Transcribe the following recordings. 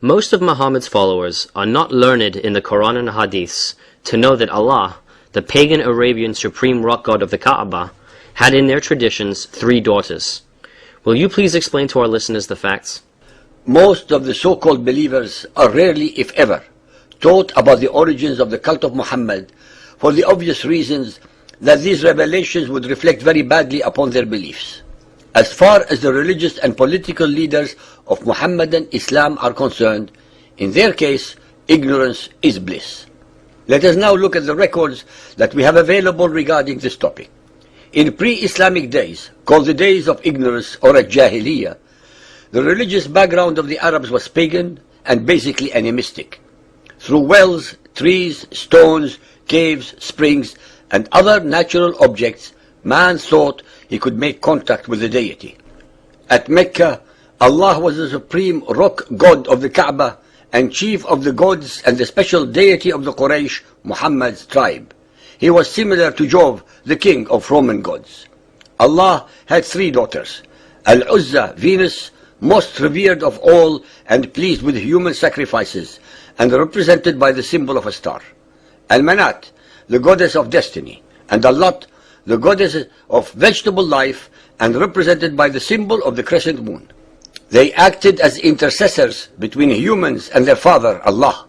Most of Muhammad's followers are not learned in the Quran and Hadiths to know that Allah, the pagan Arabian supreme rock god of the Kaaba, had in their traditions 3 daughters. Will you please explain to our listeners the facts? Most of the so-called believers are rarely, if ever, taught about the origins of the cult of Muhammad for the obvious reasons that these revelations would reflect very badly upon their beliefs. As far as the religious and political leaders of Muhammadan Islam are concerned, in their case, ignorance is bliss. Let us now look at the records that we have available regarding this topic. In pre-Islamic days, called the days of ignorance or Jahiliyyah, the religious background of the Arabs was pagan and basically animistic. Through wells, trees, stones, caves, springs, and other natural objects, man thought he could make contact with the deity. At Mecca, Allah was the supreme rock god of the Kaaba and chief of the gods and the special deity of the Quraysh, Muhammad's tribe. He was similar to Jove, the king of Roman gods. Allah had 3 daughters, Al-Uzza, Venus, most revered of all and pleased with human sacrifices, and represented by the symbol of a star. Al-Manat, the goddess of destiny, and Al-Lat, the goddess of vegetable life, and represented by the symbol of the crescent moon. They acted as intercessors between humans and their father, Allah.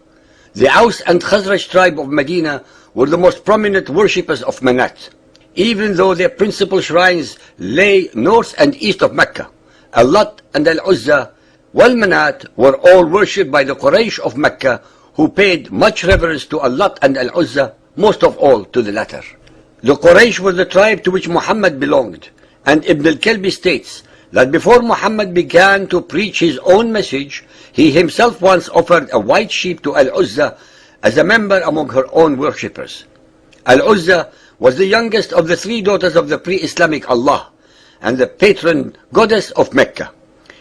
The Aus and Khazraj tribe of Medina were the most prominent worshippers of Manat. Even though their principal shrines lay north and east of Mecca, Al-Lat and Al-Uzza, Wal-Manat were all worshipped by the Quraysh of Mecca, who paid much reverence to Al-Lat and Al-Uzza, most of all to the latter. The Quraysh were the tribe to which Muhammad belonged, and Ibn al-Kalbi states that before Muhammad began to preach his own message, he himself once offered a white sheep to Al-Uzza as a member among her own worshippers. Al-Uzza was the youngest of the 3 daughters of the pre-Islamic Allah, and the patron goddess of Mecca.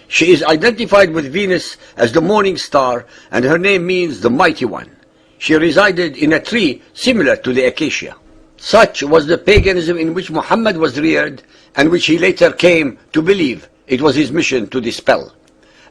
She is identified with Venus as the morning star, and her name means the mighty one. She resided in a tree similar to the acacia. Such was the paganism in which Muhammad was reared, and which he later came to believe it was his mission to dispel.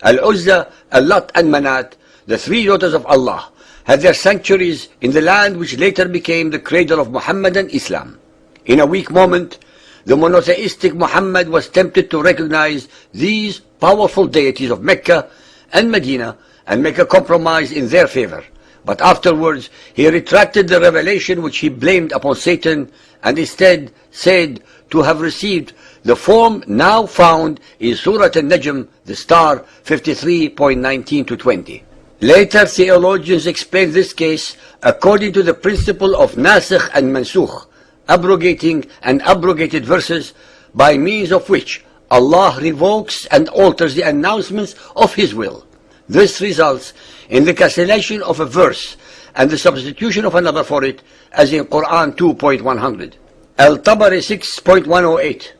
Al-Uzza, Al-Lat and Manat, the 3 daughters of Allah, had their sanctuaries in the land which later became the cradle of Muhammadan Islam. In a weak moment, the monotheistic Muhammad was tempted to recognize these powerful deities of Mecca and Medina and make a compromise in their favor. But afterwards, he retracted the revelation which he blamed upon Satan, and instead said to have received the form now found in Surah An-Najm, the star 53.19 to 20. Later theologians explained this case according to the principle of Nasikh and Mansukh, abrogating and abrogated verses, by means of which Allah revokes and alters the announcements of His will. This results in the cancellation of a verse and the substitution of another for it, as in Quran 2.100. Al-Tabari 6.108.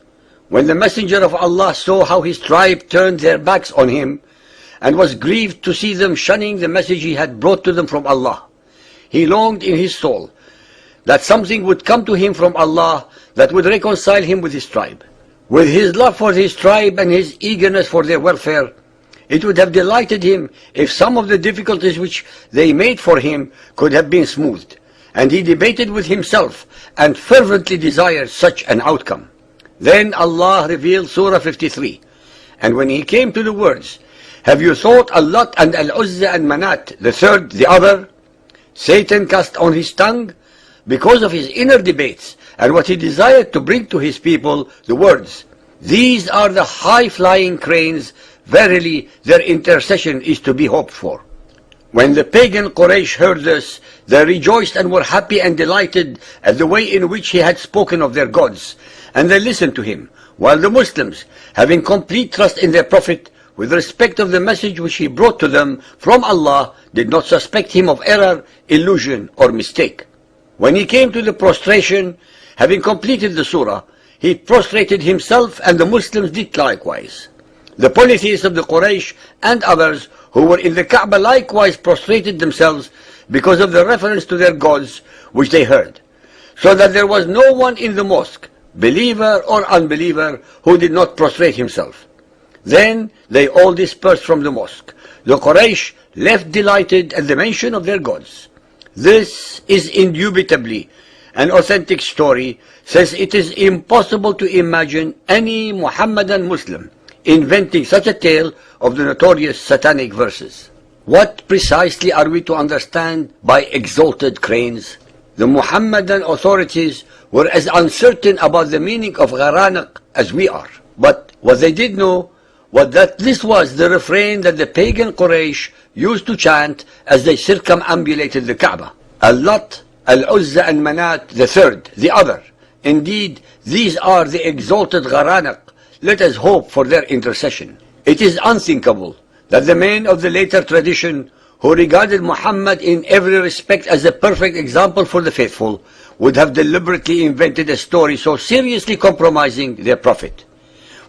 When the Messenger of Allah saw how his tribe turned their backs on him, and was grieved to see them shunning the message he had brought to them from Allah, he longed in his soul that something would come to him from Allah that would reconcile him with his tribe. With his love for his tribe and his eagerness for their welfare, it would have delighted him if some of the difficulties which they made for him could have been smoothed, and he debated with himself and fervently desired such an outcome. Then Allah revealed Surah 53, and when he came to the words, "Have you thought Al-Lat and Al-Uzza and Manat, the third, the other?" Satan cast on his tongue, because of his inner debates and what he desired to bring to his people, the words, "These are the high-flying cranes, verily their intercession is to be hoped for." When the pagan Quraysh heard this, they rejoiced and were happy and delighted at the way in which he had spoken of their gods, and they listened to him, while the Muslims, having complete trust in their Prophet, with respect of the message which he brought to them from Allah, did not suspect him of error, illusion, or mistake. When he came to the prostration, having completed the surah, he prostrated himself, and the Muslims did likewise. The polytheists of the Quraysh and others who were in the Kaaba likewise prostrated themselves because of the reference to their gods which they heard, so that there was no one in the mosque, believer or unbeliever, who did not prostrate himself. Then they all dispersed from the mosque. The Quraysh left delighted at the mention of their gods. This is indubitably an authentic story, since it is impossible to imagine any Muhammadan Muslim inventing such a tale of the notorious satanic verses. What precisely are we to understand by exalted cranes? The Muhammadan authorities were as uncertain about the meaning of gharaniq as we are. But what they did know was that this was the refrain that the pagan Quraysh used to chant as they circumambulated the Kaaba. Al-Lat, Al-Uzza and Manat, the third, the other. Indeed, these are the exalted gharaniq. Let us hope for their intercession. It is unthinkable that the men of the later tradition, who regarded Muhammad in every respect as a perfect example for the faithful, would have deliberately invented a story so seriously compromising their prophet.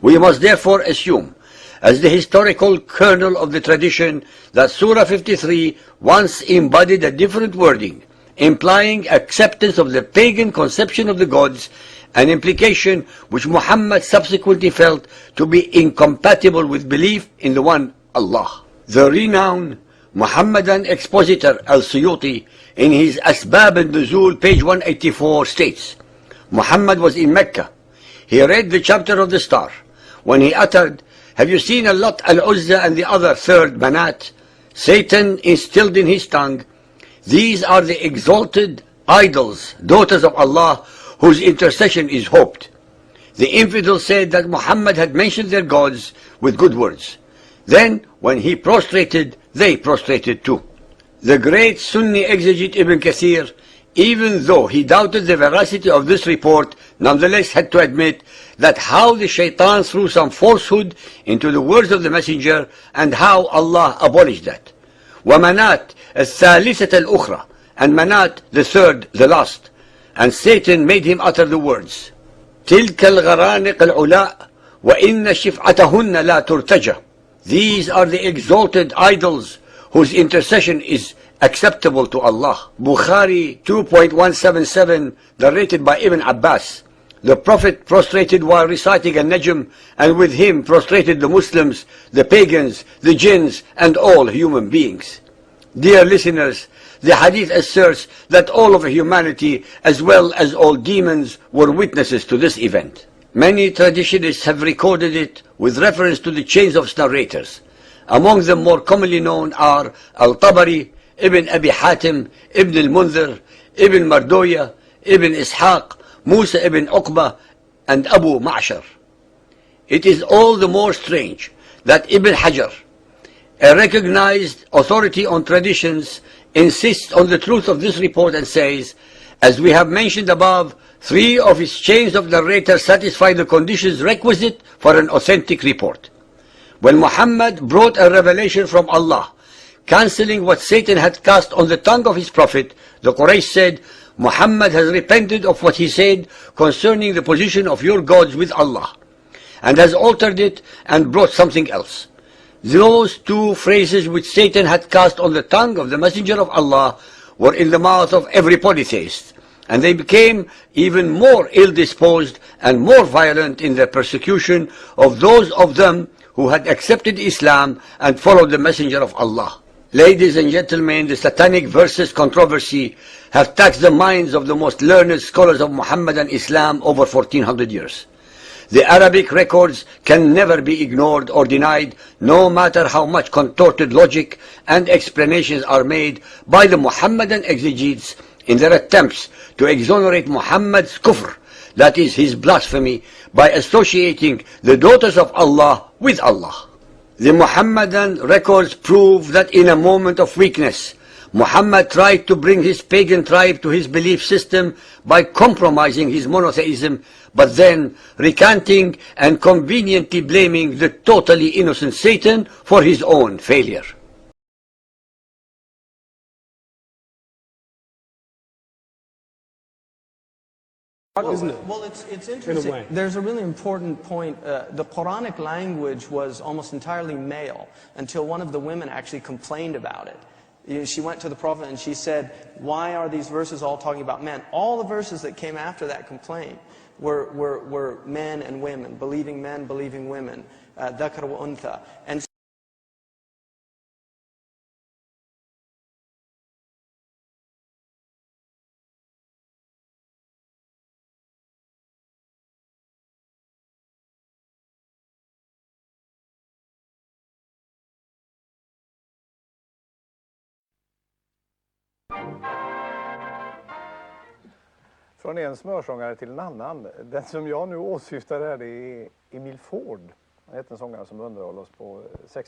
We must therefore assume, as the historical kernel of the tradition, that Surah 53 once embodied a different wording, implying acceptance of the pagan conception of the gods, an implication which Muhammad subsequently felt to be incompatible with belief in the one Allah. The renowned Muhammadan expositor Al-Suyuti, in his Asbab al-Nuzul, page 184, states, Muhammad was in Mecca. He read the chapter of the star. When he uttered, "Have you seen Al-Lat, Al-Uzza and the other third, Manat?" Satan instilled in his tongue, "These are the exalted idols, daughters of Allah, whose intercession is hoped." The infidel said that Muhammad had mentioned their gods with good words. Then, when he prostrated, they prostrated too. The great Sunni exegete Ibn Kathir, even though he doubted the veracity of this report, nonetheless had to admit that how the shaitan threw some falsehood into the words of the messenger and how Allah abolished that. وَمَنَات الثَّالِثَةَ الْأُخْرَى, and Manat, the third, the last. And Satan made him utter the words, تِلْكَ الْغَرَانِقَ الْعُلَاء وَإِنَّ شِفْعَتَهُنَّ لَا تُرْتَجَى. These are the exalted idols whose intercession is acceptable to Allah. Bukhari 2.177, narrated by Ibn Abbas. The Prophet prostrated while reciting An-Najm, and with him prostrated the Muslims, the pagans, the jinns, and all human beings. Dear listeners, the hadith asserts that all of humanity, as well as all demons, were witnesses to this event. Many traditionists have recorded it with reference to the chains of narrators. Among them more commonly known are Al-Tabari, Ibn Abi Hatim, Ibn al-Munzir, Ibn Mardoya, Ibn Ishaq, Musa ibn Uqba, and Abu Ma'shar. It is all the more strange that Ibn Hajar, a recognized authority on traditions, insists on the truth of this report and says, as we have mentioned above, 3 of its chains of narrators satisfy the conditions requisite for an authentic report. When Muhammad brought a revelation from Allah, cancelling what Satan had cast on the tongue of his prophet, the Quraysh said, Muhammad has repented of what he said concerning the position of your gods with Allah, and has altered it and brought something else. Those 2 phrases which Satan had cast on the tongue of the Messenger of Allah were in the mouth of every polytheist, and they became even more ill-disposed and more violent in their persecution of those of them who had accepted Islam and followed the Messenger of Allah. Ladies and gentlemen, the satanic verses controversy have taxed the minds of the most learned scholars of Muhammadan Islam over 1400 years. The Arabic records can never be ignored or denied, no matter how much contorted logic and explanations are made by the Muhammadan exegetes in their attempts to exonerate Muhammad's kufr, that is his blasphemy, by associating the daughters of Allah with Allah. The Muhammadan records prove that in a moment of weakness, Muhammad tried to bring his pagan tribe to his belief system by compromising his monotheism, but then recanting and conveniently blaming the totally innocent Satan for his own failure. Isn't it? Well, it's interesting. In a way. There's a really important point. The Quranic language was almost entirely male until one of the women actually complained about it. She went to the Prophet and she said, why are these verses all talking about men? All the verses that came after that complaint were men and women, believing women. ذكر وأنثى. And Från en smörsångare till en annan. Den som jag nu åsyftar är Emil Ford. Han heter en sångare som underhåller oss på 60